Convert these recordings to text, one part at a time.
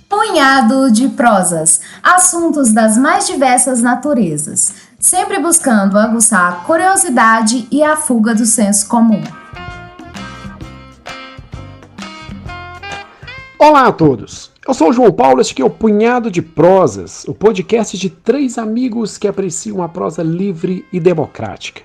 Punhado de prosas, assuntos das mais diversas naturezas, sempre buscando aguçar a curiosidade e a fuga do senso comum. Olá a todos, eu sou o João Paulo, este aqui é o Punhado de Prosas, o podcast de três amigos que apreciam a prosa livre e democrática.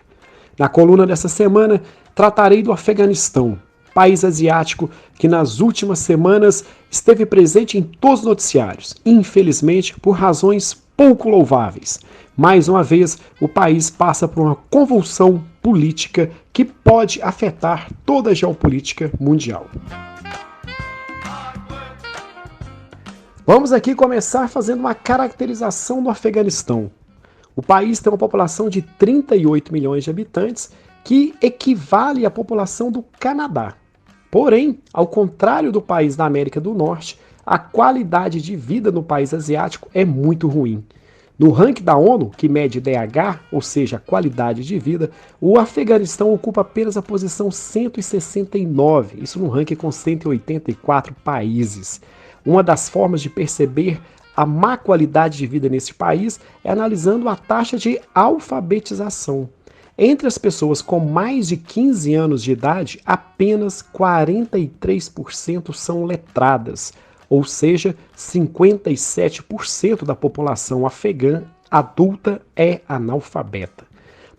Na coluna dessa semana, tratarei do Afeganistão, país asiático que nas últimas semanas esteve presente em todos os noticiários, infelizmente por razões pouco louváveis. Mais uma vez, o país passa por uma convulsão política que pode afetar toda a geopolítica mundial. Vamos aqui começar fazendo uma caracterização do Afeganistão. O país tem uma população de 38 milhões de habitantes, que equivale à população do Canadá. Porém, ao contrário do país da América do Norte, a qualidade de vida no país asiático é muito ruim. No ranking da ONU, que mede DH, ou seja, qualidade de vida, o Afeganistão ocupa apenas a posição 169, isso no ranking com 184 países. Uma das formas de perceber a má qualidade de vida nesse país é analisando a taxa de alfabetização. Entre as pessoas com mais de 15 anos de idade, apenas 43% são letradas, ou seja, 57% da população afegã adulta é analfabeta.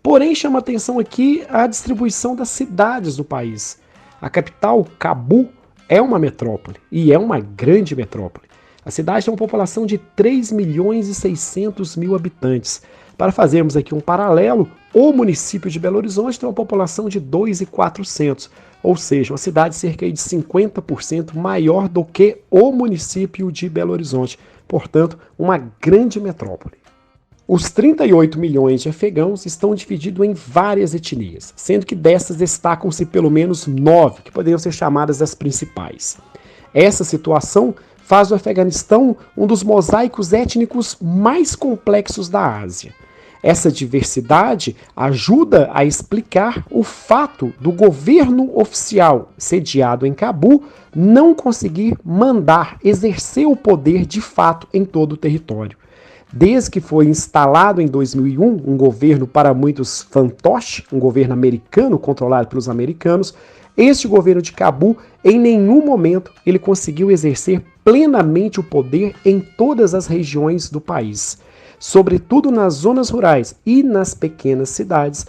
Porém, chama atenção aqui a distribuição das cidades do país. A capital, Cabul, é uma metrópole, e é uma grande metrópole. A cidade tem uma população de 3 milhões e 600 mil habitantes. Para fazermos aqui um paralelo, o município de Belo Horizonte tem uma população de 2.400, ou seja, uma cidade cerca de 50% maior do que o município de Belo Horizonte. Portanto, uma grande metrópole. Os 38 milhões de afegãos estão divididos em várias etnias, sendo que dessas destacam-se pelo menos 9, que poderiam ser chamadas das principais. Essa situação faz o Afeganistão um dos mosaicos étnicos mais complexos da Ásia. Essa diversidade ajuda a explicar o fato do governo oficial, sediado em Cabul, não conseguir exercer o poder de fato em todo o território. Desde que foi instalado em 2001 um governo para muitos fantoche, um governo americano controlado pelos americanos, este governo de Cabul, em nenhum momento, ele conseguiu exercer plenamente o poder em todas as regiões do país. Sobretudo nas zonas rurais e nas pequenas cidades,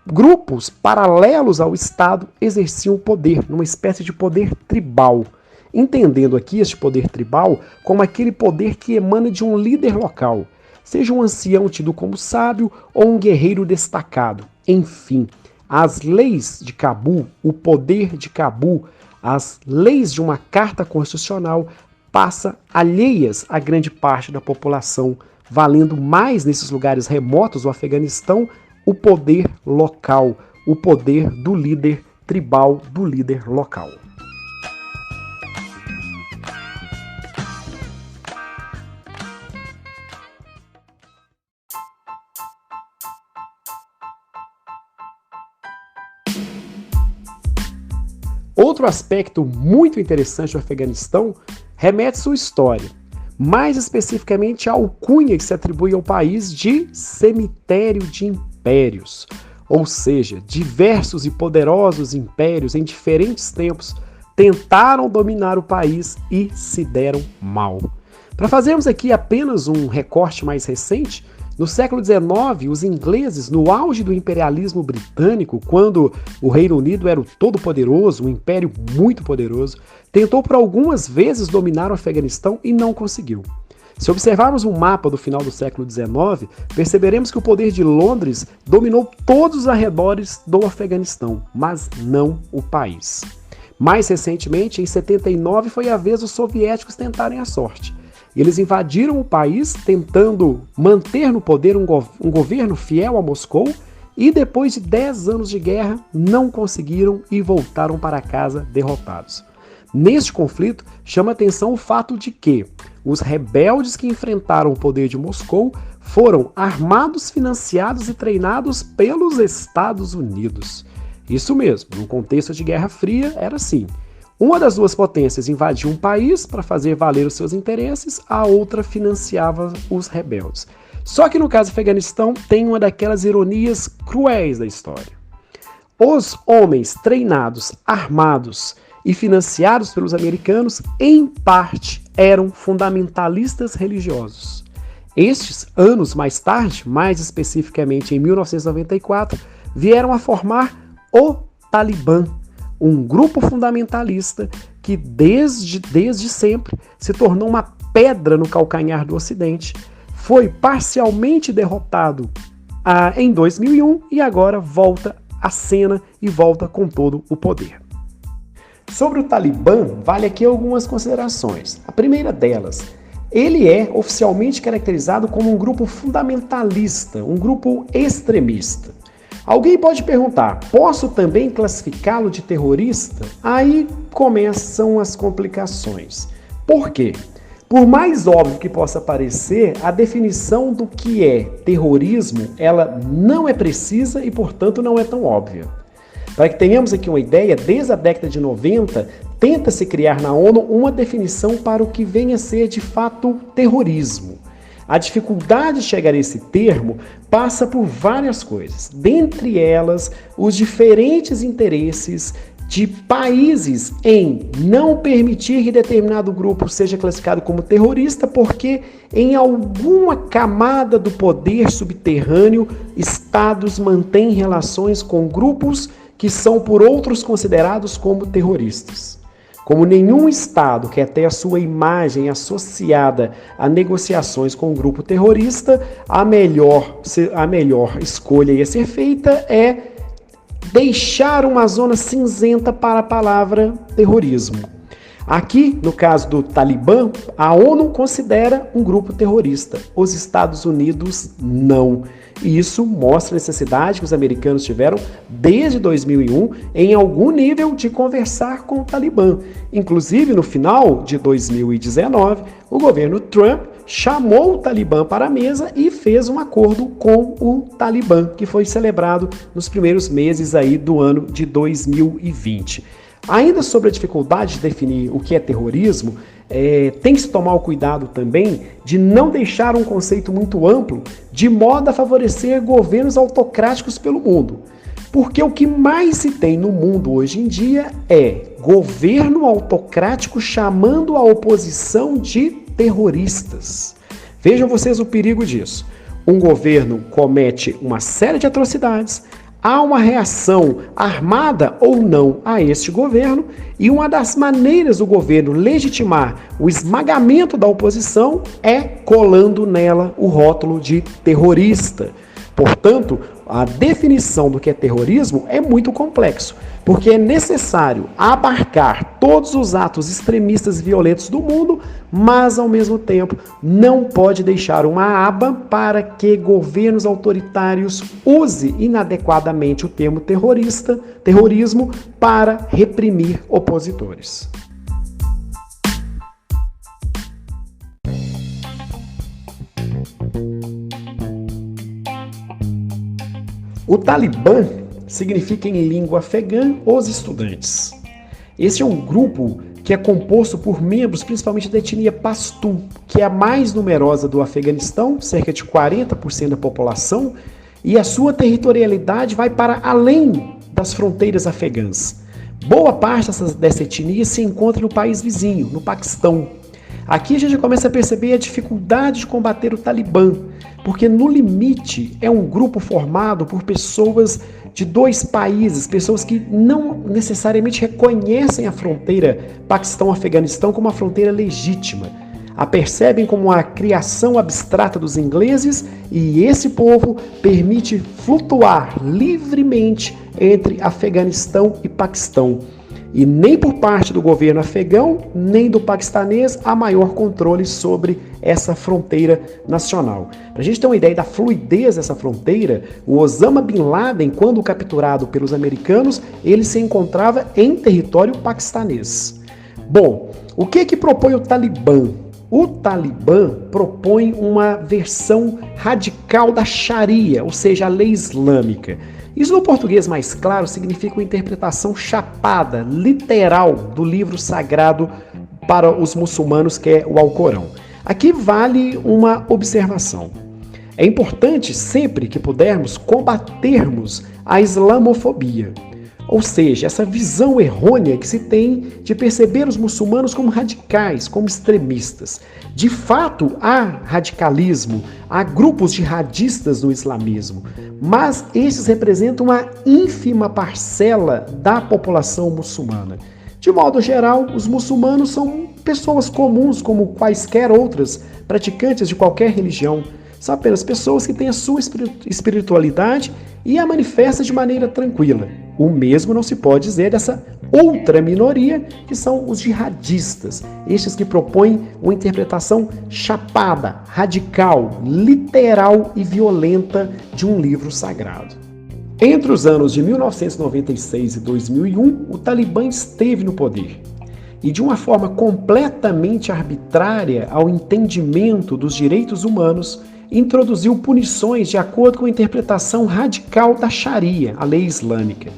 grupos paralelos ao Estado exerciam o poder, numa espécie de poder tribal. Entendendo aqui este poder tribal como aquele poder que emana de um líder local, seja um ancião tido como sábio ou um guerreiro destacado. Enfim, as leis de Cabul, o poder de Cabul, as leis de uma carta constitucional passam alheias a grande parte da população, valendo mais nesses lugares remotos do Afeganistão o poder local, o poder do líder tribal, do líder local. Outro aspecto muito interessante do Afeganistão remete à sua história, mais especificamente à alcunha que se atribui ao país de cemitério de impérios, ou seja, diversos e poderosos impérios em diferentes tempos tentaram dominar o país e se deram mal. Para fazermos aqui apenas um recorte mais recente, no século XIX, os ingleses, no auge do imperialismo britânico, quando o Reino Unido era o todo-poderoso, um império muito poderoso, tentou por algumas vezes dominar o Afeganistão e não conseguiu. Se observarmos um mapa do final do século XIX, perceberemos que o poder de Londres dominou todos os arredores do Afeganistão, mas não o país. Mais recentemente, em 79, foi a vez dos soviéticos tentarem a sorte. Eles invadiram o país tentando manter no poder um governo fiel a Moscou e depois de 10 anos de guerra não conseguiram e voltaram para casa derrotados. Neste conflito, chama atenção o fato de que os rebeldes que enfrentaram o poder de Moscou foram armados, financiados e treinados pelos Estados Unidos. Isso mesmo, num contexto de Guerra Fria era assim. Uma das duas potências invadia um país para fazer valer os seus interesses, a outra financiava os rebeldes. Só que no caso do Afeganistão tem uma daquelas ironias cruéis da história. Os homens treinados, armados e financiados pelos americanos, em parte, eram fundamentalistas religiosos. Estes, anos mais tarde, mais especificamente em 1994, vieram a formar o Talibã, um grupo fundamentalista que desde sempre se tornou uma pedra no calcanhar do Ocidente, foi parcialmente derrotado em 2001 e agora volta à cena e volta com todo o poder. Sobre o Talibã, vale aqui algumas considerações. A primeira delas, ele é oficialmente caracterizado como um grupo fundamentalista, um grupo extremista. Alguém pode perguntar, posso também classificá-lo de terrorista? Aí começam as complicações. Por quê? Por mais óbvio que possa parecer, a definição do que é terrorismo, ela não é precisa e, portanto, não é tão óbvia. Para que tenhamos aqui uma ideia, desde a década de 90, tenta-se criar na ONU uma definição para o que vem a ser, de fato, terrorismo. A dificuldade de chegar a esse termo passa por várias coisas, dentre elas os diferentes interesses de países em não permitir que determinado grupo seja classificado como terrorista, porque em alguma camada do poder subterrâneo, estados mantêm relações com grupos que são por outros considerados como terroristas. Como nenhum Estado quer ter a sua imagem associada a negociações com um grupo terrorista, a melhor escolha a ser feita é deixar uma zona cinzenta para a palavra terrorismo. Aqui, no caso do Talibã, a ONU considera um grupo terrorista, os Estados Unidos não. E isso mostra a necessidade que os americanos tiveram desde 2001 em algum nível de conversar com o Talibã. Inclusive, no final de 2019, o governo Trump chamou o Talibã para a mesa e fez um acordo com o Talibã, que foi celebrado nos primeiros meses aí do ano de 2020. Ainda sobre a dificuldade de definir o que é terrorismo, tem que se tomar o cuidado também de não deixar um conceito muito amplo de modo a favorecer governos autocráticos pelo mundo. Porque o que mais se tem no mundo hoje em dia é governo autocrático chamando a oposição de terroristas. Vejam vocês o perigo disso. Um governo comete uma série de atrocidades, há uma reação armada ou não a este governo, e uma das maneiras do governo legitimar o esmagamento da oposição é colando nela o rótulo de terrorista. Portanto, a definição do que é terrorismo é muito complexo, porque é necessário abarcar todos os atos extremistas e violentos do mundo, mas, ao mesmo tempo, não pode deixar uma aba para que governos autoritários usem inadequadamente o termo terrorismo, para reprimir opositores. O Talibã significa em língua afegã os estudantes. Esse é um grupo que é composto por membros principalmente da etnia Pashtun, que é a mais numerosa do Afeganistão, cerca de 40% da população, e a sua territorialidade vai para além das fronteiras afegãs. Boa parte dessa etnia se encontra no país vizinho, no Paquistão. Aqui a gente começa a perceber a dificuldade de combater o Talibã, porque no limite é um grupo formado por pessoas de dois países, pessoas que não necessariamente reconhecem a fronteira Paquistão-Afeganistão como uma fronteira legítima. A percebem como uma criação abstrata dos ingleses, e esse povo permite flutuar livremente entre Afeganistão e Paquistão. E nem por parte do governo afegão, nem do paquistanês, há maior controle sobre essa fronteira nacional. Para a gente ter uma ideia da fluidez dessa fronteira, o Osama Bin Laden, quando capturado pelos americanos, ele se encontrava em território paquistanês. Bom, o que propõe o Talibã? O Talibã propõe uma versão radical da Sharia, ou seja, a lei islâmica. Isso no português mais claro significa uma interpretação chapada, literal, do livro sagrado para os muçulmanos, que é o Alcorão. Aqui vale uma observação. É importante, sempre que pudermos, combatermos a islamofobia, ou seja, essa visão errônea que se tem de perceber os muçulmanos como radicais, como extremistas. De fato, há radicalismo, há grupos jihadistas no islamismo, mas esses representam uma ínfima parcela da população muçulmana. De modo geral, os muçulmanos são pessoas comuns, como quaisquer outras praticantes de qualquer religião. São apenas pessoas que têm a sua espiritualidade e a manifestam de maneira tranquila. O mesmo não se pode dizer dessa outra minoria, que são os jihadistas, estes que propõem uma interpretação chapada, radical, literal e violenta de um livro sagrado. Entre os anos de 1996 e 2001, o Talibã esteve no poder. E de uma forma completamente arbitrária ao entendimento dos direitos humanos, introduziu punições de acordo com a interpretação radical da Sharia, a lei islâmica.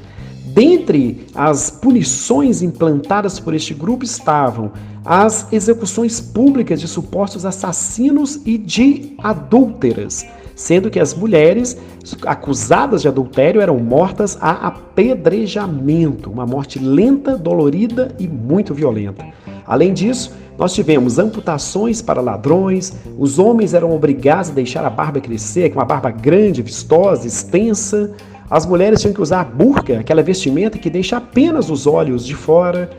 Dentre as punições implantadas por este grupo estavam as execuções públicas de supostos assassinos e de adúlteras, sendo que as mulheres acusadas de adultério eram mortas a apedrejamento, uma morte lenta, dolorida e muito violenta. Além disso, nós tivemos amputações para ladrões, os homens eram obrigados a deixar a barba crescer, com uma barba grande, vistosa, extensa. As mulheres tinham que usar burca, aquela vestimenta que deixa apenas os olhos de fora.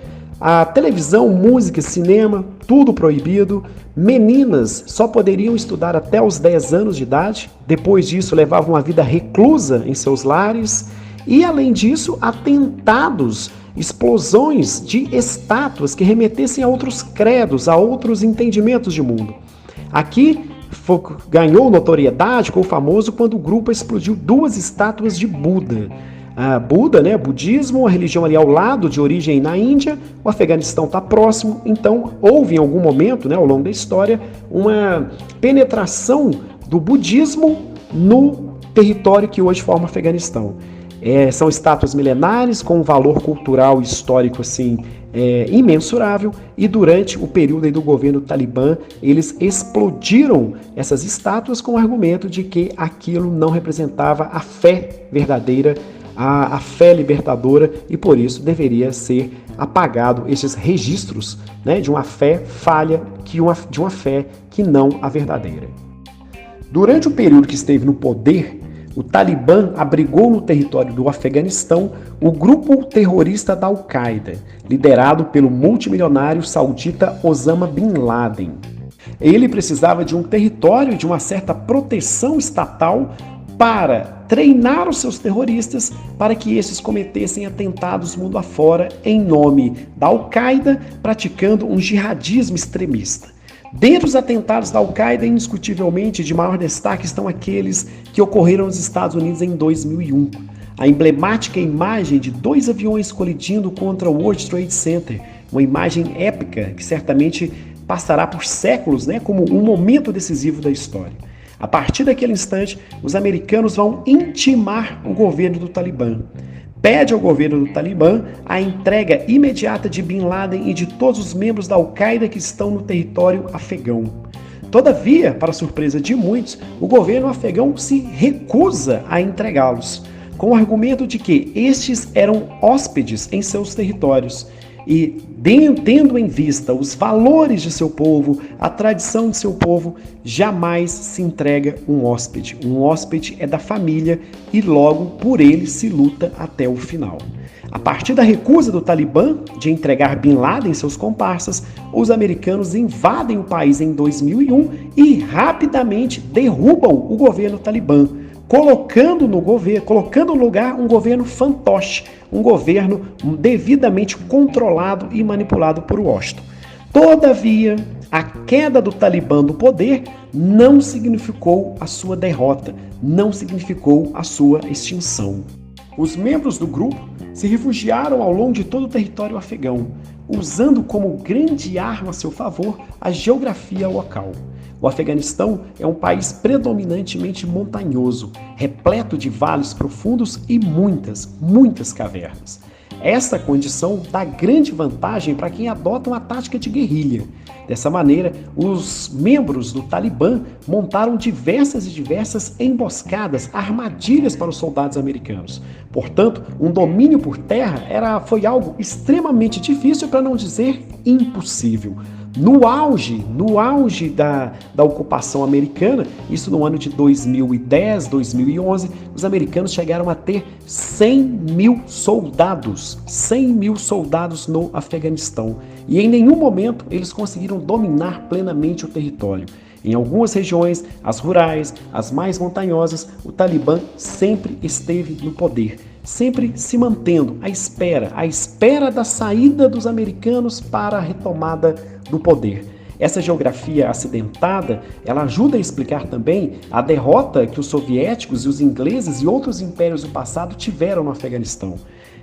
A televisão, música, cinema, tudo proibido. Meninas só poderiam estudar até os 10 anos de idade. Depois disso, levavam uma vida reclusa em seus lares. E, além disso, atentados, explosões de estátuas que remetessem a outros credos, a outros entendimentos de mundo. Aqui ganhou notoriedade, ficou famoso quando o grupo explodiu 2 estátuas de Buda. Buda, budismo, a religião ali ao lado, de origem na Índia, o Afeganistão está próximo, então houve em algum momento, ao longo da história, uma penetração do budismo no território que hoje forma o Afeganistão. São estátuas milenares com um valor cultural e histórico assim, imensurável, e durante o período aí do governo Talibã, eles explodiram essas estátuas com o argumento de que aquilo não representava a fé verdadeira, a fé libertadora, e por isso deveria ser apagado esses registros de uma fé falha, de uma fé que não a verdadeira. Durante o período que esteve no poder, o Talibã abrigou no território do Afeganistão o grupo terrorista da Al-Qaeda, liderado pelo multimilionário saudita Osama Bin Laden. Ele precisava de um território, de uma certa proteção estatal para treinar os seus terroristas para que esses cometessem atentados mundo afora em nome da Al-Qaeda, praticando um jihadismo extremista. Dentre os atentados da Al-Qaeda, indiscutivelmente, de maior destaque estão aqueles que ocorreram nos Estados Unidos em 2001. A emblemática imagem de 2 aviões colidindo contra o World Trade Center, uma imagem épica que certamente passará por séculos como um momento decisivo da história. A partir daquele instante, os americanos vão intimar o governo do Talibã. Pede ao governo do Talibã a entrega imediata de Bin Laden e de todos os membros da Al-Qaeda que estão no território afegão. Todavia, para surpresa de muitos, o governo afegão se recusa a entregá-los, com o argumento de que estes eram hóspedes em seus territórios e, tendo em vista os valores de seu povo, a tradição de seu povo, jamais se entrega um hóspede. Um hóspede é da família e logo por ele se luta até o final. A partir da recusa do Talibã de entregar Bin Laden e seus comparsas, os americanos invadem o país em 2001 e rapidamente derrubam o governo Talibã, colocando no lugar um governo fantoche, um governo devidamente controlado e manipulado por Washington. Todavia, a queda do Talibã do poder não significou a sua derrota, não significou a sua extinção. Os membros do grupo se refugiaram ao longo de todo o território afegão, usando como grande arma a seu favor a geografia local. O Afeganistão é um país predominantemente montanhoso, repleto de vales profundos e muitas cavernas. Essa condição dá grande vantagem para quem adota uma tática de guerrilha. Dessa maneira, os membros do Talibã montaram diversas emboscadas, armadilhas para os soldados americanos. Portanto, um domínio por terra foi algo extremamente difícil, para não dizer impossível. No auge da ocupação americana, isso no ano de 2010, 2011, os americanos chegaram a ter 100 mil soldados no Afeganistão. E em nenhum momento eles conseguiram dominar plenamente o território. Em algumas regiões, as rurais, as mais montanhosas, o Talibã sempre esteve no poder, sempre se mantendo à espera da saída dos americanos para a retomada do poder. Essa geografia acidentada, ela ajuda a explicar também a derrota que os soviéticos e os ingleses e outros impérios do passado tiveram no Afeganistão.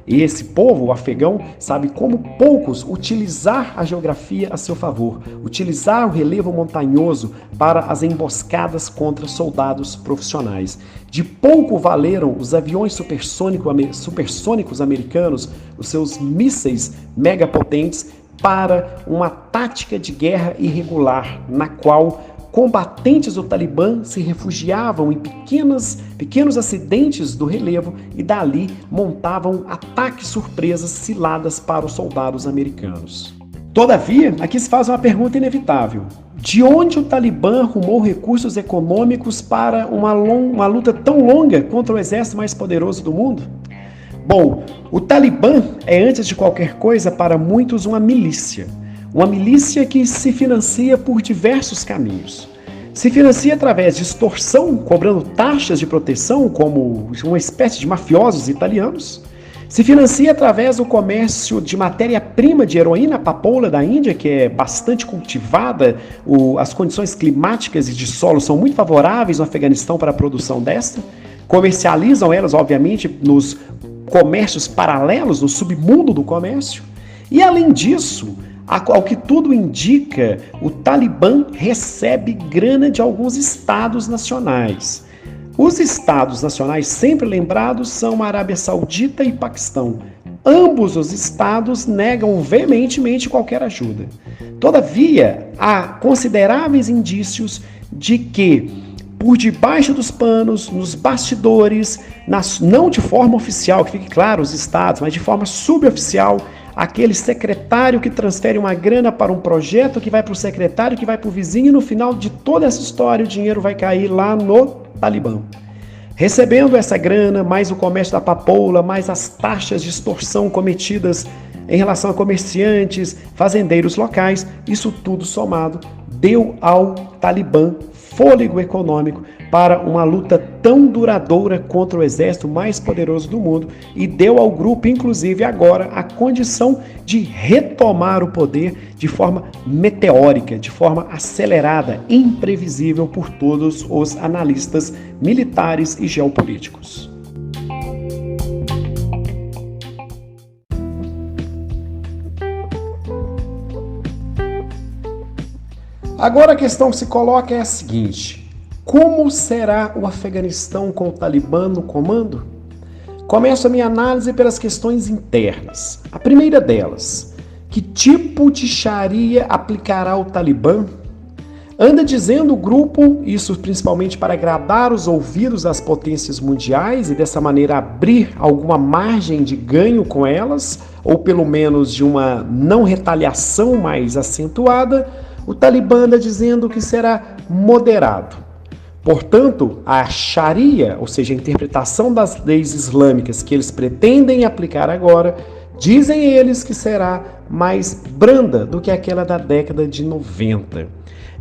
E esse povo, o afegão, sabe como poucos utilizar a geografia a seu favor, utilizar o relevo montanhoso para as emboscadas contra soldados profissionais. De pouco valeram os aviões supersônicos americanos, os seus mísseis megapotentes, para uma tática de guerra irregular, na qual combatentes do Talibã se refugiavam em pequenos acidentes do relevo e dali montavam ataques surpresas, ciladas para os soldados americanos. Todavia, aqui se faz uma pergunta inevitável. De onde o Talibã arrumou recursos econômicos para uma luta tão longa contra o exército mais poderoso do mundo? Bom, o Talibã é, antes de qualquer coisa, para muitos uma milícia. Uma milícia que se financia por diversos caminhos. Se financia através de extorsão, cobrando taxas de proteção, como uma espécie de mafiosos italianos. Se financia através do comércio de matéria-prima de heroína, a papoula da Índia, que é bastante cultivada. As condições climáticas e de solo são muito favoráveis no Afeganistão para a produção desta. Comercializam elas, obviamente, nos comércios paralelos, no submundo do comércio. E, além disso, ao que tudo indica, o Talibã recebe grana de alguns estados nacionais. Os estados nacionais sempre lembrados são a Arábia Saudita e Paquistão. Ambos os estados negam veementemente qualquer ajuda. Todavia, há consideráveis indícios de que, por debaixo dos panos, nos bastidores, não de forma oficial, que fique claro, os estados, mas de forma suboficial, aquele secretário que transfere uma grana para um projeto, que vai para o secretário, que vai para o vizinho, e no final de toda essa história o dinheiro vai cair lá no Talibã. Recebendo essa grana, mais o comércio da papoula, mais as taxas de extorsão cometidas em relação a comerciantes, fazendeiros locais, isso tudo somado deu ao Talibã fôlego econômico para uma luta tão duradoura contra o exército mais poderoso do mundo e deu ao grupo, inclusive agora, a condição de retomar o poder de forma meteórica, de forma acelerada, imprevisível por todos os analistas militares e geopolíticos. Agora a questão que se coloca é a seguinte: como será o Afeganistão com o Talibã no comando? Começo a minha análise pelas questões internas. A primeira delas: que tipo de Sharia aplicará o Talibã? Anda dizendo o grupo, isso principalmente para agradar os ouvidos das potências mundiais e dessa maneira abrir alguma margem de ganho com elas, ou pelo menos de uma não retaliação mais acentuada. O Talibã anda dizendo que será moderado. Portanto, a Sharia, ou seja, a interpretação das leis islâmicas que eles pretendem aplicar agora, dizem eles que será mais branda do que aquela da década de 90.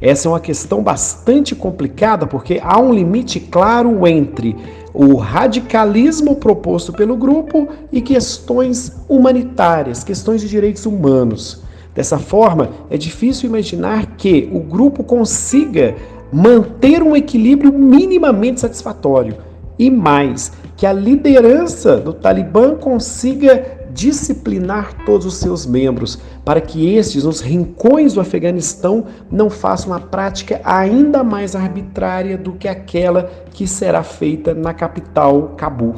Essa é uma questão bastante complicada, porque há um limite claro entre o radicalismo proposto pelo grupo e questões humanitárias, questões de direitos humanos. Dessa forma, é difícil imaginar que o grupo consiga manter um equilíbrio minimamente satisfatório e mais, que a liderança do Talibã consiga disciplinar todos os seus membros, para que estes, nos rincões do Afeganistão, não façam uma prática ainda mais arbitrária do que aquela que será feita na capital, Cabul.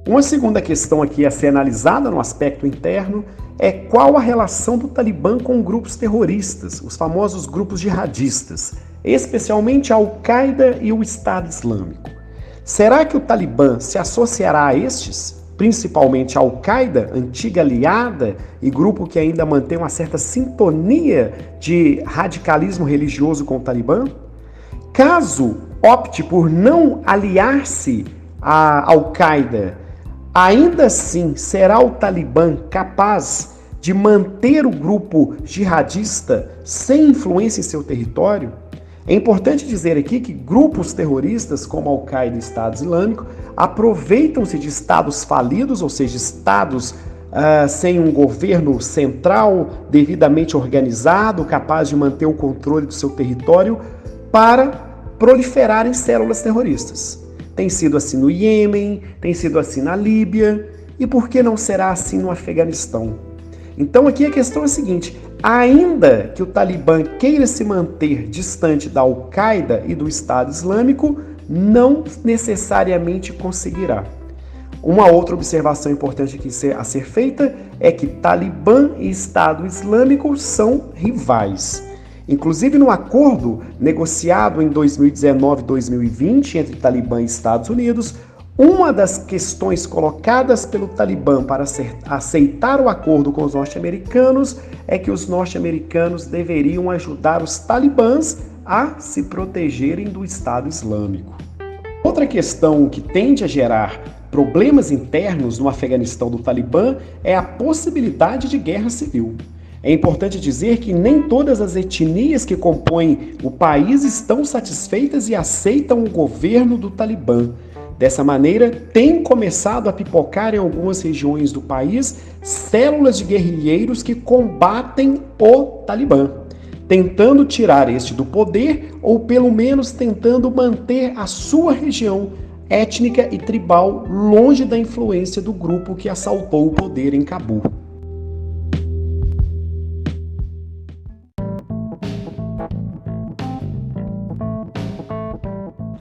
Uma segunda questão aqui a ser analisada no aspecto interno é qual a relação do Talibã com grupos terroristas, os famosos grupos jihadistas, especialmente a Al-Qaeda e o Estado Islâmico. Será que o Talibã se associará a estes? Principalmente a Al-Qaeda, antiga aliada e grupo que ainda mantém uma certa sintonia de radicalismo religioso com o Talibã? Caso opte por não aliar-se à Al-Qaeda, ainda assim será o Talibã capaz de manter o grupo jihadista sem influência em seu território? É importante dizer aqui que grupos terroristas como Al-Qaeda e Estado Islâmico aproveitam-se de estados falidos, ou seja, estados sem um governo central devidamente organizado, capaz de manter o controle do seu território, para proliferarem células terroristas. Tem sido assim no Iêmen, tem sido assim na Líbia, e por que não será assim no Afeganistão? Então aqui a questão é a seguinte: ainda que o Talibã queira se manter distante da Al-Qaeda e do Estado Islâmico, não necessariamente conseguirá. Uma outra observação importante aqui a ser feita é que Talibã e Estado Islâmico são rivais. Inclusive no acordo negociado em 2019 e 2020 entre Talibã e Estados Unidos, uma das questões colocadas pelo Talibã para aceitar o acordo com os norte-americanos é que os norte-americanos deveriam ajudar os talibãs a se protegerem do Estado Islâmico. Outra questão que tende a gerar problemas internos no Afeganistão do Talibã é a possibilidade de guerra civil. É importante dizer que nem todas as etnias que compõem o país estão satisfeitas e aceitam o governo do Talibã. Dessa maneira, tem começado a pipocar em algumas regiões do país células de guerrilheiros que combatem o Talibã, tentando tirar este do poder ou pelo menos tentando manter a sua região étnica e tribal longe da influência do grupo que assaltou o poder em Cabul.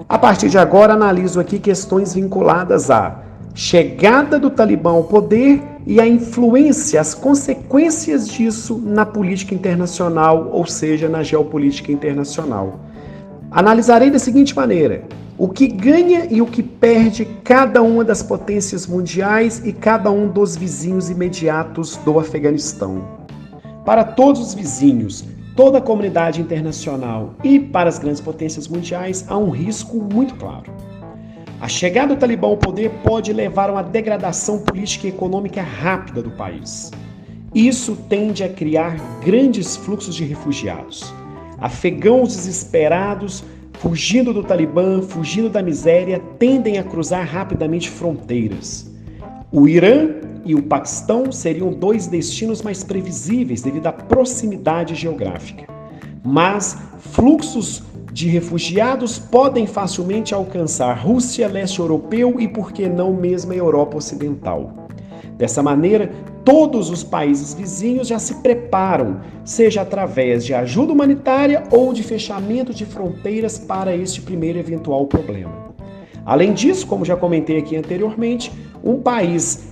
A partir de agora, analiso aqui questões vinculadas à chegada do Talibã ao poder e a influência, as consequências disso na política internacional, ou seja, na geopolítica internacional. Analisarei da seguinte maneira: o que ganha e o que perde cada uma das potências mundiais e cada um dos vizinhos imediatos do Afeganistão. Para todos os vizinhos, toda a comunidade internacional e para as grandes potências mundiais, há um risco muito claro. A chegada do Talibã ao poder pode levar a uma degradação política e econômica rápida do país. Isso tende a criar grandes fluxos de refugiados. Afegãos desesperados, fugindo do Talibã, fugindo da miséria, tendem a cruzar rapidamente fronteiras. O Irã e o Paquistão seriam dois destinos mais previsíveis devido à proximidade geográfica. Mas fluxos de refugiados podem facilmente alcançar Rússia, leste europeu e, por que não, mesmo a Europa Ocidental. Dessa maneira, todos os países vizinhos já se preparam, seja através de ajuda humanitária ou de fechamento de fronteiras para este primeiro eventual problema. Além disso, como já comentei aqui anteriormente, um país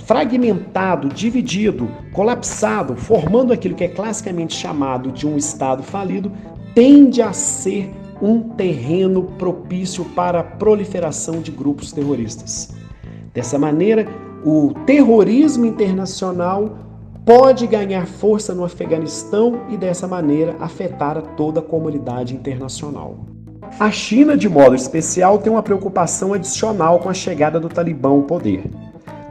fragmentado, dividido, colapsado, formando aquilo que é classicamente chamado de um Estado falido, tende a ser um terreno propício para a proliferação de grupos terroristas. Dessa maneira, o terrorismo internacional pode ganhar força no Afeganistão e, dessa maneira, afetar a toda a comunidade internacional. A China, de modo especial, tem uma preocupação adicional com a chegada do Talibã ao poder.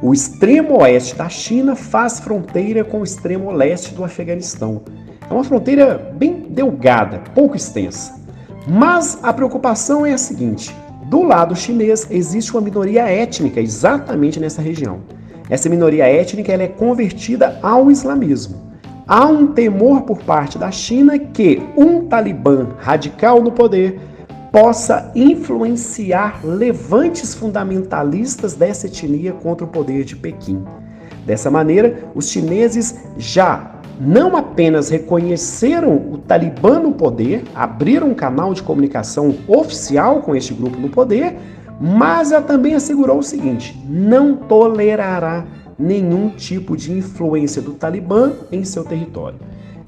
O extremo oeste da China faz fronteira com o extremo leste do Afeganistão. É uma fronteira bem delgada, pouco extensa. Mas a preocupação é a seguinte: do lado chinês existe uma minoria étnica exatamente nessa região. Essa minoria étnica ela é convertida ao islamismo. Há um temor por parte da China que um Talibã radical no poder possa influenciar levantes fundamentalistas dessa etnia contra o poder de Pequim. Dessa maneira, os chineses já não apenas reconheceram o Talibã no poder, abriram um canal de comunicação oficial com este grupo no poder, mas ela também assegurou o seguinte: não tolerará nenhum tipo de influência do Talibã em seu território.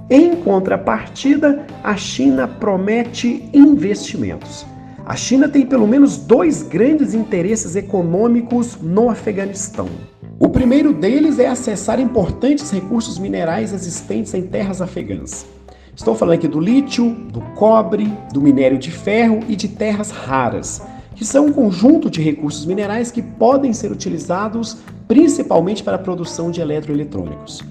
Em contrapartida, a China promete investimentos. A China tem pelo menos 2 grandes interesses econômicos no Afeganistão. O primeiro deles é acessar importantes recursos minerais existentes em terras afegãs. Estou falando aqui do lítio, do cobre, do minério de ferro e de terras raras, que são um conjunto de recursos minerais que podem ser utilizados principalmente para a produção de eletroeletrônicos.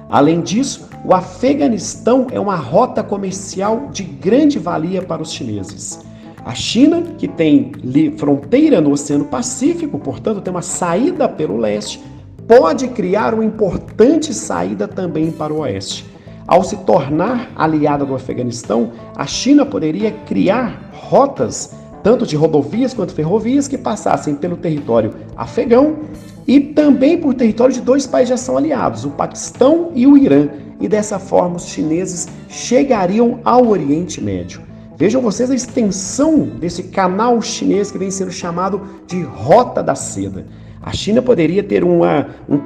Além disso, o Afeganistão é uma rota comercial de grande valia para os chineses. A China, que tem fronteira no Oceano Pacífico, portanto tem uma saída pelo leste, pode criar uma importante saída também para o oeste. Ao se tornar aliada do Afeganistão, a China poderia criar rotas, tanto de rodovias quanto ferrovias, que passassem pelo território afegão e também por território de 2 países já são aliados, o Paquistão e o Irã. E dessa forma os chineses chegariam ao Oriente Médio. Vejam vocês a extensão desse canal chinês que vem sendo chamado de Rota da Seda. A China poderia ter um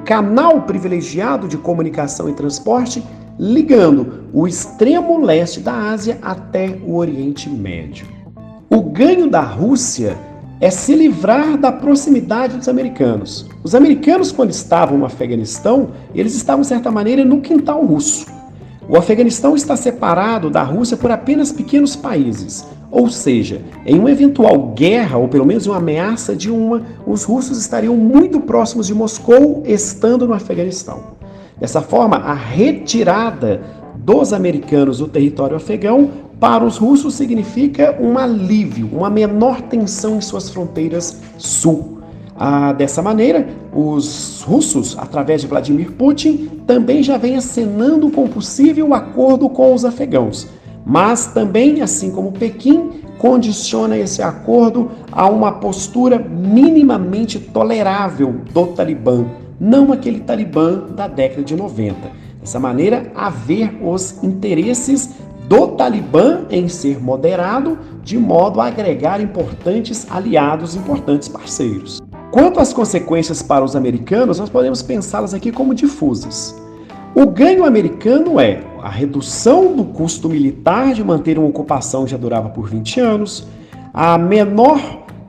canal privilegiado de comunicação e transporte ligando o extremo leste da Ásia até o Oriente Médio. O ganho da Rússia é se livrar da proximidade dos americanos. Os americanos, quando estavam no Afeganistão, eles estavam, de certa maneira, no quintal russo. O Afeganistão está separado da Rússia por apenas pequenos países. Ou seja, em uma eventual guerra, ou pelo menos uma ameaça de os russos estariam muito próximos de Moscou, estando no Afeganistão. Dessa forma, a retirada dos americanos do território afegão para os russos significa um alívio, uma menor tensão em suas fronteiras sul. Dessa maneira, os russos, através de Vladimir Putin, também já vêm acenando com possível acordo com os afegãos. Mas também, assim como Pequim, condiciona esse acordo a uma postura minimamente tolerável do Talibã, não aquele Talibã da década de 90. Dessa maneira, haver os interesses do Talibã em ser moderado, de modo a agregar importantes aliados, importantes parceiros. Quanto às consequências para os americanos, nós podemos pensá-las aqui como difusas. O ganho americano é a redução do custo militar de manter uma ocupação que já durava por 20 anos,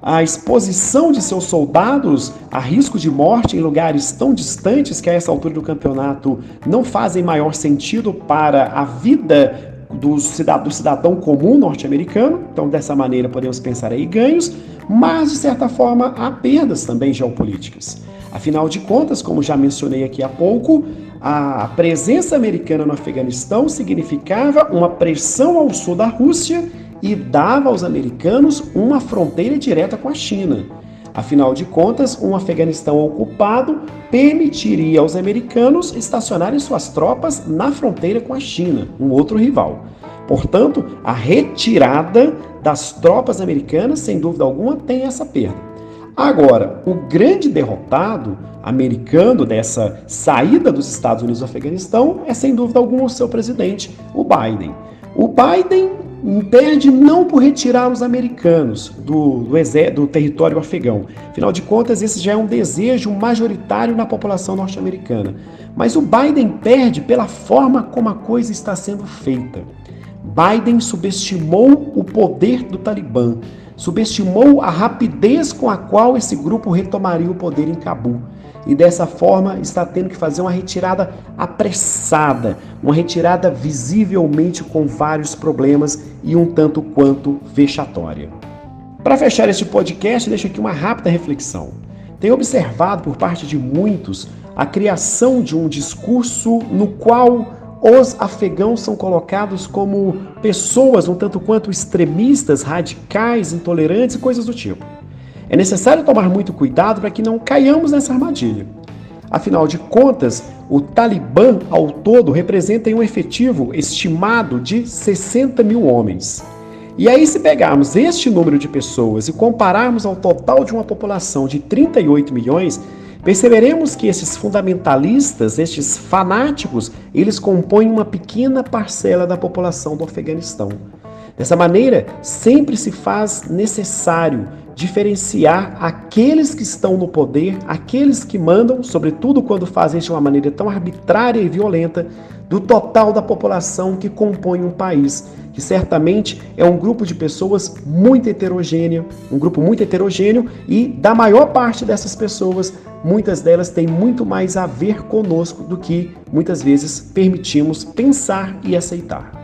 a exposição de seus soldados a risco de morte em lugares tão distantes que a essa altura do campeonato não fazem maior sentido para a vida do cidadão comum norte-americano. Então, dessa maneira, podemos pensar aí ganhos, mas, de certa forma, há perdas também geopolíticas. Afinal de contas, como já mencionei aqui há pouco, a presença americana no Afeganistão significava uma pressão ao sul da Rússia e dava aos americanos uma fronteira direta com a China. Afinal de contas, um Afeganistão ocupado permitiria aos americanos estacionarem suas tropas na fronteira com a China, um outro rival. Portanto, a retirada das tropas americanas, sem dúvida alguma, tem essa perda. Agora, o grande derrotado americano dessa saída dos Estados Unidos do Afeganistão é, sem dúvida alguma, o seu presidente, o Biden. O Biden perde não por retirar os americanos do território afegão. Afinal de contas, esse já é um desejo majoritário na população norte-americana. Mas o Biden perde pela forma como a coisa está sendo feita. Biden subestimou o poder do Talibã, subestimou a rapidez com a qual esse grupo retomaria o poder em Cabul. E dessa forma está tendo que fazer uma retirada apressada, uma retirada visivelmente com vários problemas e um tanto quanto vexatória. Para fechar este podcast, deixo aqui uma rápida reflexão. Tenho observado por parte de muitos a criação de um discurso no qual os afegãos são colocados como pessoas um tanto quanto extremistas, radicais, intolerantes e coisas do tipo. É necessário tomar muito cuidado para que não caiamos nessa armadilha. Afinal de contas, o Talibã ao todo representa um efetivo estimado de 60 mil homens. E aí, se pegarmos este número de pessoas e compararmos ao total de uma população de 38 milhões, Perceberemos que esses fundamentalistas, estes fanáticos, eles compõem uma pequena parcela da população do Afeganistão. Dessa maneira, sempre se faz necessário diferenciar aqueles que estão no poder, aqueles que mandam, sobretudo quando fazem de uma maneira tão arbitrária e violenta, do total da população que compõe um país, que certamente é um grupo de pessoas muito heterogêneo, e da maior parte dessas pessoas, muitas delas têm muito mais a ver conosco do que muitas vezes permitimos pensar e aceitar.